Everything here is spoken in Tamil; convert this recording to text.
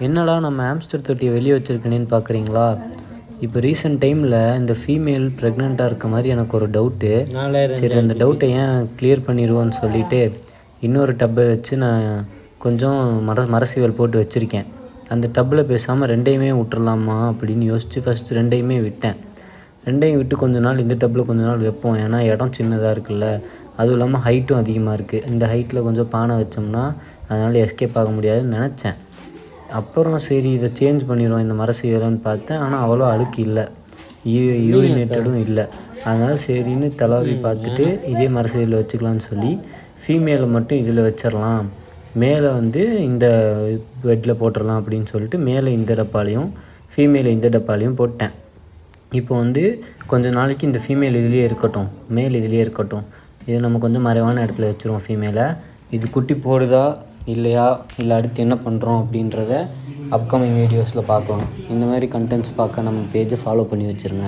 என்னடா நம்ம ஹாம்ஸ்டர் தொட்டியை வெளியே வச்சுருக்கேனேன்னு பார்க்குறீங்களா? இப்போ ரீசெண்ட் டைமில் இந்த ஃபீமேல் ப்ரெக்னெண்ட்டாக இருக்க மாதிரி எனக்கு ஒரு டவுட்டு. சரி, அந்த டவுட்டை ஏன் கிளியர் பண்ணிடுவோன்னு சொல்லிவிட்டு இன்னொரு டப்பை வச்சு நான் கொஞ்சம் மரசீவல் போட்டு வச்சுருக்கேன். அந்த டப்பில் பேசாமல் ரெண்டையுமே விட்டுறலாமா அப்படின்னு யோசித்து ஃபஸ்ட்டு ரெண்டையுமே விட்டேன். ரெண்டையும் விட்டு கொஞ்ச நாள் இந்த டப்பில் கொஞ்ச நாள் வைப்போம். ஏன்னா இடம் சின்னதாக இருக்குல்ல, அதுவும் இல்லாமல் ஹைட்டும் அதிகமாக இருக்குது. இந்த ஹைட்டில் கொஞ்சம் பானை வச்சோம்னா அதனால் எஸ்கேப் ஆக முடியாதுன்னு நினச்சேன். அப்புறம் சரி இதை சேஞ்ச் பண்ணிடுவோம் இந்த மரசீவலைன்னு பார்த்தேன். ஆனால் அவ்வளோ அழுக்கு இல்லை, யூரினேட்டடும் இல்லை. அதனால் சரின்னு தலாவி பார்த்துட்டு இதே மரசீவலில் வச்சுக்கலான்னு சொல்லி ஃபீமேலை மட்டும் இதில் வச்சிடலாம், மேலே இந்த பெட்டில் போட்டுடலாம் அப்படின்னு சொல்லிட்டு மேலே இந்த டப்பாலையும் ஃபீமேலை இந்த டப்பாலையும் போட்டேன். இப்போ கொஞ்ச நாளைக்கு இந்த ஃபீமேல் இதுலேயே இருக்கட்டும், மேல் இதுலேயே இருக்கட்டும். இதை நம்ம கொஞ்சம் மறைவான இடத்துல வச்சுருவோம் ஃபீமேலை. இது குட்டி போடுதா இல்லையா, இல்லை அடுத்து என்ன பண்ணுறோம் அப்படின்றத அப்கமிங் வீடியோஸில் பார்க்கலாம். இந்த மாதிரி கண்டென்ட்ஸ் பார்க்க நம்ம பேஜை ஃபாலோ பண்ணி வச்சுருங்க.